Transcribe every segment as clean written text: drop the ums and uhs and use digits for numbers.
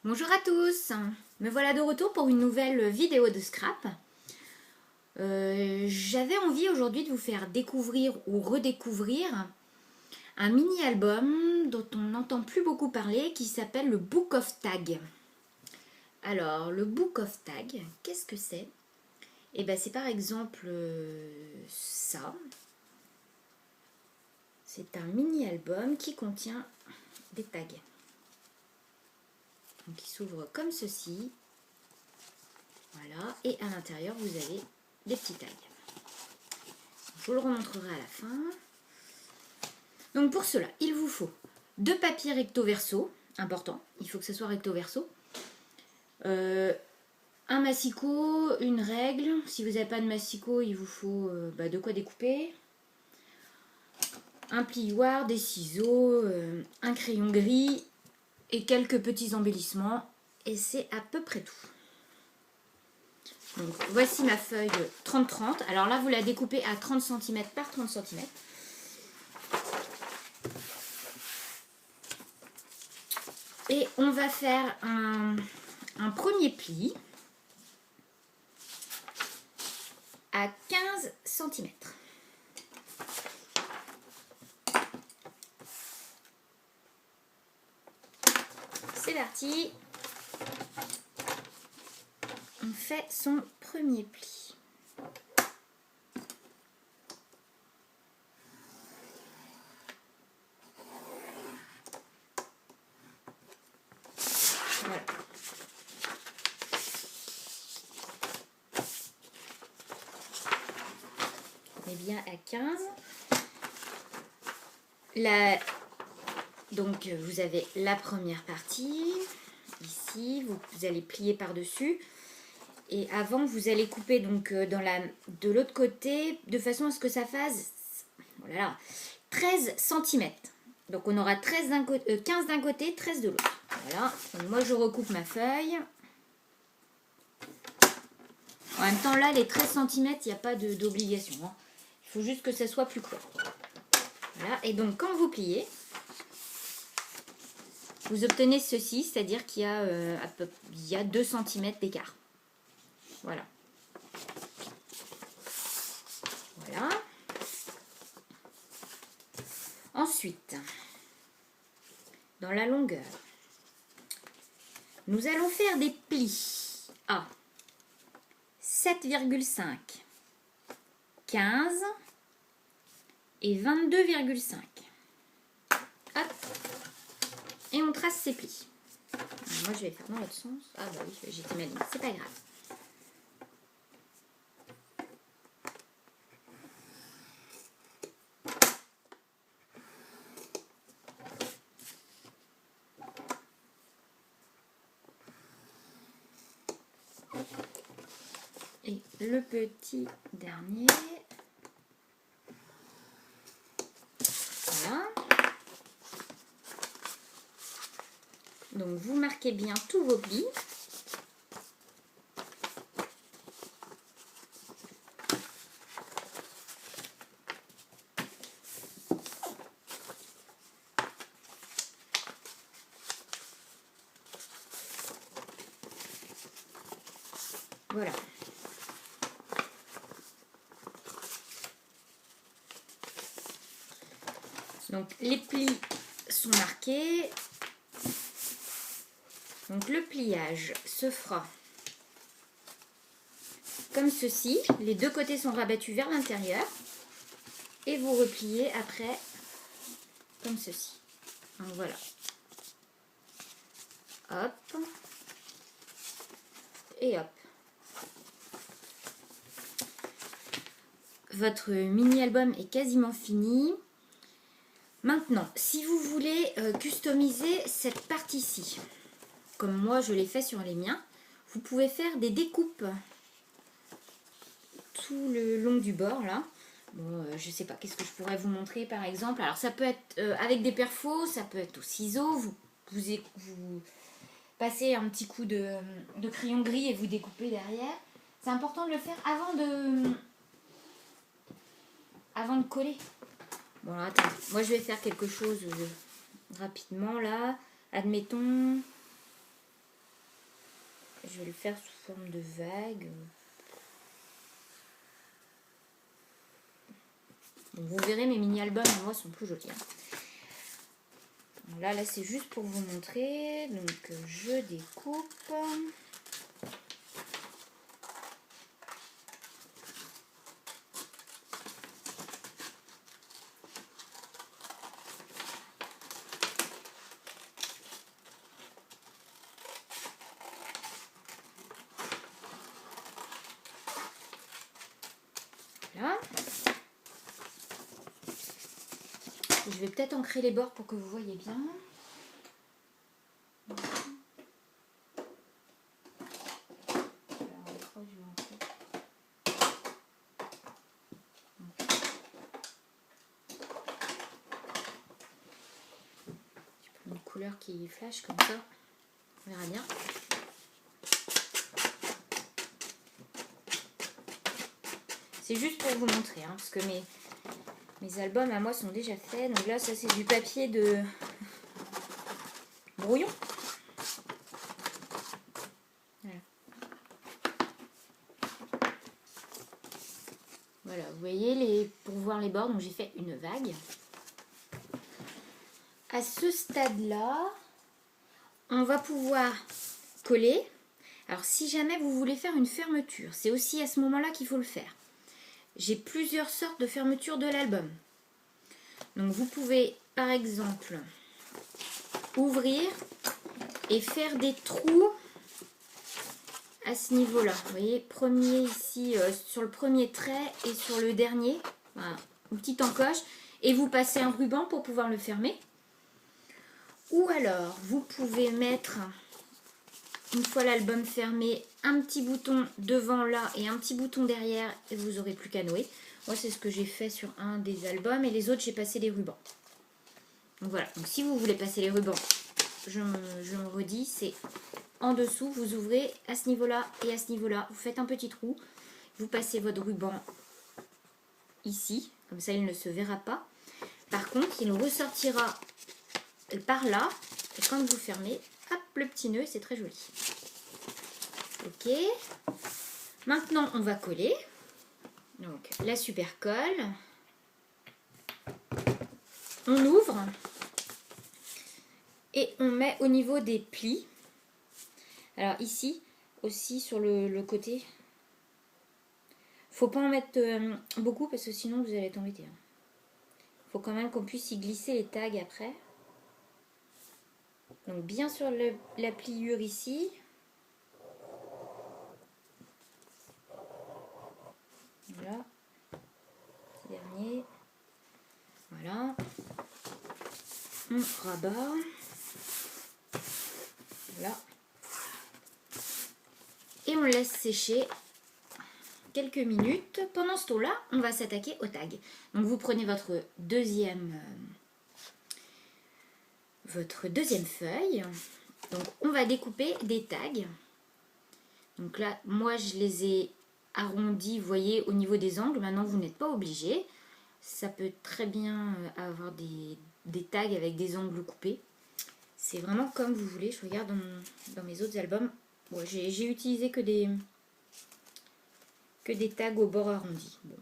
Bonjour à tous, me voilà de retour pour une nouvelle vidéo de scrap. J'avais envie aujourd'hui de vous faire découvrir ou redécouvrir un mini-album dont on n'entend plus beaucoup parler qui s'appelle le Book of Tag. Alors, le Book of Tag, qu'est-ce que c'est? Eh bien, c'est par exemple ça. C'est un mini-album qui contient des tags. Donc, il s'ouvre comme ceci. Voilà, et à l'intérieur, vous avez des petits tags. Je vous le remontrerai à la fin. Donc pour cela, il vous faut 2 papiers recto verso, important, il faut que ce soit recto verso, un massicot, une règle, si vous n'avez pas de massicot, il vous faut de quoi découper, un plioir, des ciseaux, un crayon gris et quelques petits embellissements, et c'est à peu près tout. Donc voici ma feuille 30-30, alors là vous la découpez à 30 cm par 30 cm. Et on va faire un premier pli à 15 cm. C'est parti. On fait son premier pli. Voilà. On est bien à 15. Donc vous avez la première partie. Ici, vous allez plier par-dessus. Et avant, vous allez couper donc de l'autre côté de façon à ce que ça fasse voilà, 13 cm. Donc on aura 15 d'un côté, 13 de l'autre. Voilà. Donc moi je recoupe ma feuille. En même temps là, les 13 cm, il n'y a pas d'obligation. Hein. Il faut juste que ça soit plus clair. Voilà. Et donc quand vous pliez, vous obtenez ceci, c'est-à-dire qu'il y a 2 cm d'écart. Voilà. Voilà. Ensuite, dans la longueur, nous allons faire des plis à 7,5, 15 et 22,5. Hop. Et on trace ces plis. Alors moi, je vais faire dans l'autre sens. Ah bah oui, j'ai été maligne, c'est pas grave. Et le petit dernier. Voilà. Donc vous marquez bien tous vos plis. Voilà. Donc les plis sont marqués. Donc le pliage se fera comme ceci. Les deux côtés sont rabattus vers l'intérieur. Et vous repliez après comme ceci. Donc voilà. Hop. Et hop. Votre mini-album est quasiment fini. Maintenant, si vous voulez customiser cette partie-ci, comme moi je l'ai fait sur les miens, vous pouvez faire des découpes tout le long du bord là. Bon, je sais pas, qu'est-ce que je pourrais vous montrer par exemple. Alors ça peut être avec des perfos, ça peut être au ciseau. Vous passez un petit coup de crayon gris et vous découpez derrière. C'est important de le faire avant de coller. Bon, alors, attends, moi je vais faire quelque chose rapidement là. Admettons, Je vais le faire sous forme de vague. Bon, vous verrez, mes mini-albums, moi, sont plus jolis. Là, c'est juste pour vous montrer. Donc, je découpe. Voilà. Je vais peut-être ancrer les bords pour que vous voyez bien. Une couleur qui flash comme ça, on verra bien. C'est juste pour vous montrer, hein, parce que mes albums à moi sont déjà faits. Donc là, ça c'est du papier de brouillon. Voilà. Voilà, vous voyez, pour voir les bords, donc j'ai fait une vague. À ce stade-là, on va pouvoir coller. Alors, si jamais vous voulez faire une fermeture, c'est aussi à ce moment-là qu'il faut le faire. J'ai plusieurs sortes de fermeture de l'album. Donc, vous pouvez, par exemple, ouvrir et faire des trous à ce niveau-là. Vous voyez, premier ici, sur le premier trait et sur le dernier. Voilà, une petite encoche. Et vous passez un ruban pour pouvoir le fermer. Ou alors, vous pouvez mettre, une fois l'album fermé, un petit bouton devant là et un petit bouton derrière et vous n'aurez plus qu'à nouer. Moi, c'est ce que j'ai fait sur un des albums et les autres, j'ai passé les rubans. Donc voilà, donc si vous voulez passer les rubans, je me redis, c'est en dessous, vous ouvrez à ce niveau-là et à ce niveau-là. Vous faites un petit trou, vous passez votre ruban ici, comme ça il ne se verra pas. Par contre, il ressortira par là, et quand vous fermez, hop, le petit nœud, c'est très joli. Ok. Maintenant, on va coller. Donc, la super colle. On ouvre. Et on met au niveau des plis. Alors ici, aussi sur le côté. Faut pas en mettre beaucoup parce que sinon vous allez être embêté. Faut quand même qu'on puisse y glisser les tags après. Donc bien sur la pliure ici. Voilà. Petit dernier. Voilà. On rabat. Voilà. Et on laisse sécher quelques minutes. Pendant ce temps-là, on va s'attaquer au tag. Donc vous prenez votre deuxième feuille. Donc on va découper des tags. Donc là, moi je les ai arrondis, vous voyez, au niveau des angles. Maintenant, vous n'êtes pas obligé. Ça peut très bien avoir des tags avec des angles coupés. C'est vraiment comme vous voulez. Je regarde dans mes autres albums. Bon, j'ai utilisé que des tags au bord arrondi. Bon.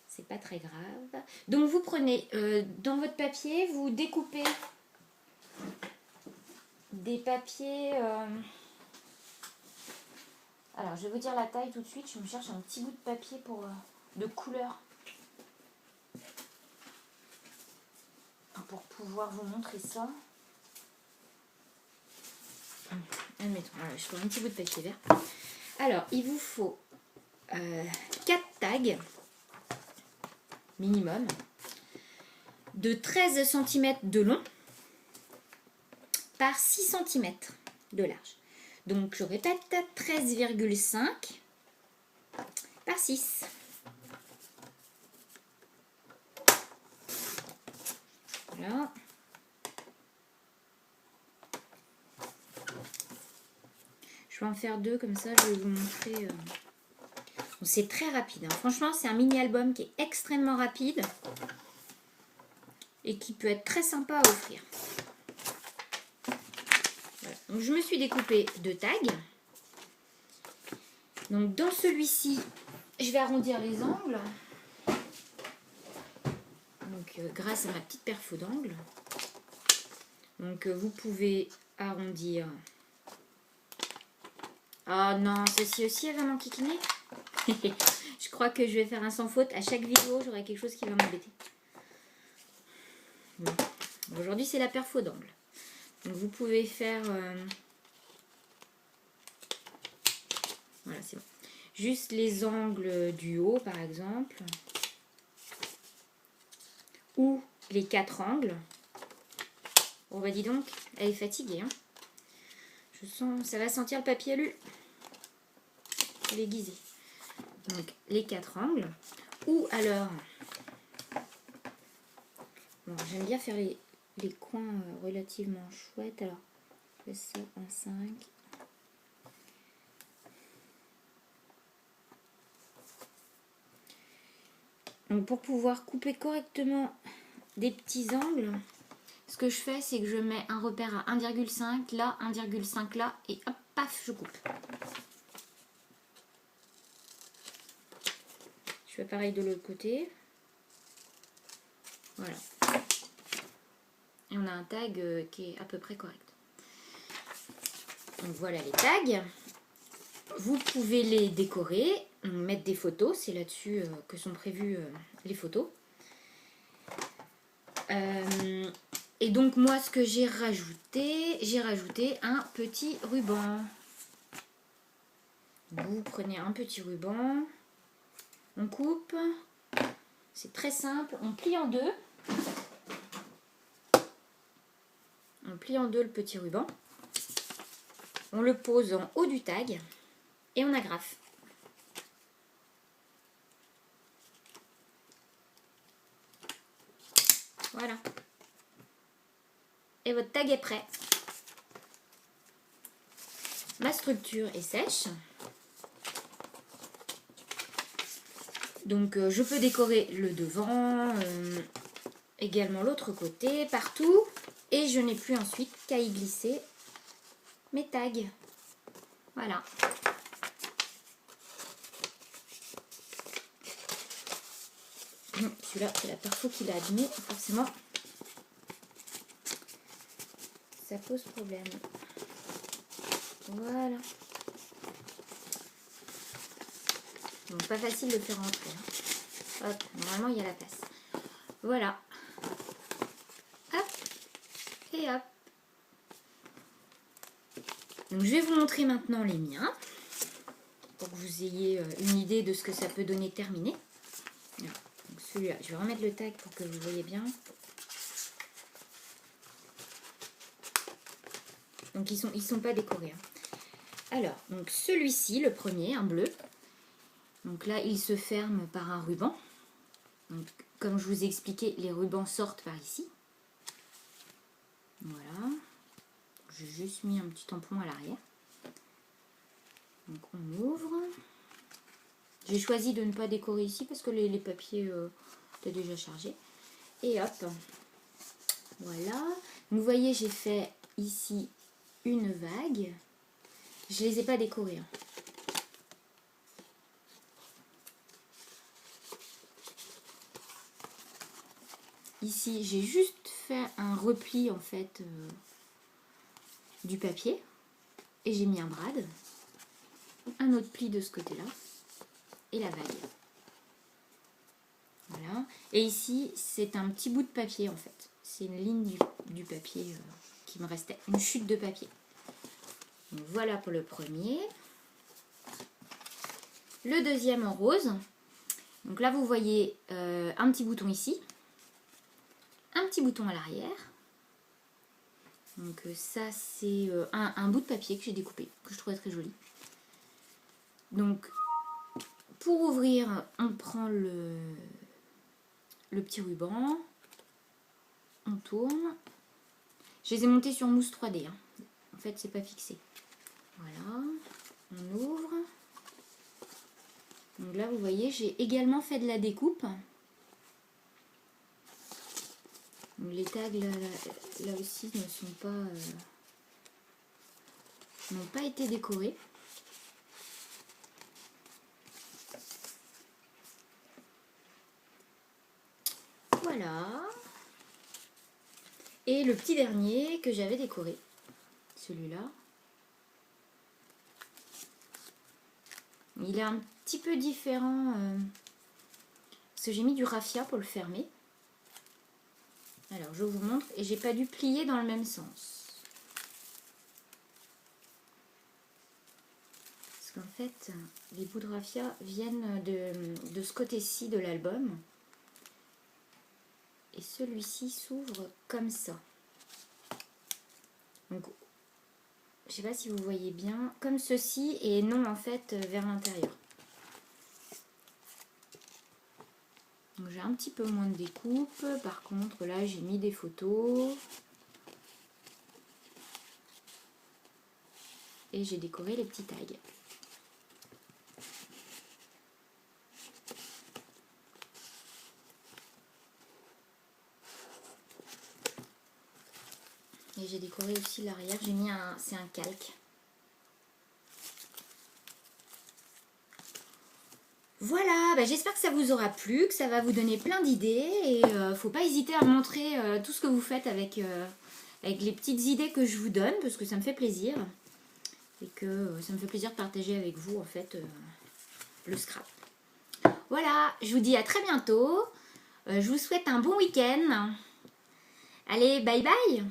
C'est pas très grave. Donc vous prenez dans votre papier, vous découpez des papiers. Alors je vais vous dire la taille tout de suite. Je me cherche un petit bout de papier de couleur pour pouvoir vous montrer ça. Admettons, voilà, je prends un petit bout de papier vert. Alors il vous faut 4 tags minimum de 13 cm de long par 6 cm de large. Donc je répète, 13,5 par 6. Voilà. Je vais en faire 2 comme ça, je vais vous montrer. Bon, c'est très rapide, hein. Franchement, c'est un mini-album qui est extrêmement rapide et qui peut être très sympa à offrir. Voilà. Donc, je me suis découpé 2 tags. Donc dans celui-ci, je vais arrondir les angles. Donc grâce à ma petite perfo d'angle. Donc vous pouvez arrondir. Ah non, ceci aussi elle va m'enquiquiner. Je crois que je vais faire un sans faute. À chaque vidéo, j'aurai quelque chose qui va m'embêter. Bon. Aujourd'hui, c'est la perfo d'angle. Donc vous pouvez faire... Voilà, c'est bon. Juste les angles du haut, par exemple. Ou les 4 angles. Bon bah dis donc, elle est fatiguée. Hein. Je sens, ça va sentir le papier alu. Elle est aiguisée. Donc les 4 angles. Ou alors, bon, j'aime bien faire les coins relativement chouettes. Alors, je fais ça en 5. Donc pour pouvoir couper correctement des petits angles, ce que je fais, c'est que je mets un repère à 1,5 là, 1,5 là, et hop, paf, je coupe. Je fais pareil de l'autre côté. Voilà. Et on a un tag qui est à peu près correct. Donc voilà les tags. Vous pouvez les décorer, mettre des photos, c'est là-dessus que sont prévues les photos. Et donc moi ce que j'ai rajouté un petit ruban. Vous prenez un petit ruban, on coupe, c'est très simple, on plie en deux. On plie en deux le petit ruban, on le pose en haut du tag et on agrafe. Voilà. Et votre tag est prêt. Ma structure est sèche. Donc je peux décorer le devant, également l'autre côté, partout. Et je n'ai plus ensuite qu'à y glisser mes tags. Voilà. Celui-là, c'est la perfo qui l'a abîmé, forcément. Ça pose problème. Voilà. Bon, pas facile de faire rentrer. Hein. Hop, normalement il y a la place. Voilà. Hop. Et hop. Donc je vais vous montrer maintenant les miens. Pour que vous ayez une idée de ce que ça peut donner terminé. Donc celui-là, je vais remettre le tag pour que vous voyez bien. Donc ils sont pas décorés. Hein. Alors, donc celui-ci, le premier, un bleu. Donc là, il se ferme par un ruban. Donc, comme je vous ai expliqué, les rubans sortent par ici. Voilà. J'ai juste mis un petit tampon à l'arrière. Donc on ouvre. J'ai choisi de ne pas décorer ici parce que les papiers étaient déjà chargés. Et hop. Voilà. Vous voyez, j'ai fait ici une vague. Je ne les ai pas décorés. Hein. Ici, j'ai juste fait un repli en fait du papier et j'ai mis un brad, un autre pli de ce côté-là et la vague. Voilà. Et ici, c'est un petit bout de papier en fait. C'est une ligne du papier qui me restait, une chute de papier. Donc, voilà pour le premier. Le deuxième en rose. Donc là, vous voyez un petit bouton ici. Un petit bouton à l'arrière. Donc ça c'est un bout de papier que j'ai découpé, que je trouvais très joli. Donc pour ouvrir, on prend le petit ruban, on tourne. Je les ai montés sur mousse 3D, hein. En fait c'est pas fixé. Voilà, on ouvre. Donc là vous voyez, j'ai également fait de la découpe. Donc les tags là aussi ne sont pas n'ont pas été décorés. Voilà. Et le petit dernier que j'avais décoré, celui-là. Il est un petit peu différent parce que j'ai mis du raffia pour le fermer. Alors je vous montre et j'ai pas dû plier dans le même sens. Parce qu'en fait, les bouts de raffia viennent de ce côté-ci de l'album. Et celui-ci s'ouvre comme ça. Donc, je sais pas si vous voyez bien, comme ceci et non en fait vers l'intérieur. Donc j'ai un petit peu moins de découpe. Par contre, là j'ai mis des photos. Et j'ai décoré les petits tags. Et j'ai décoré aussi l'arrière, j'ai mis c'est un calque. Voilà, bah j'espère que ça vous aura plu, que ça va vous donner plein d'idées. Et faut pas hésiter à montrer tout ce que vous faites avec les petites idées que je vous donne, parce que ça me fait plaisir. Et que ça me fait plaisir de partager avec vous en fait le scrap. Voilà, je vous dis à très bientôt. Je vous souhaite un bon week-end. Allez, bye bye!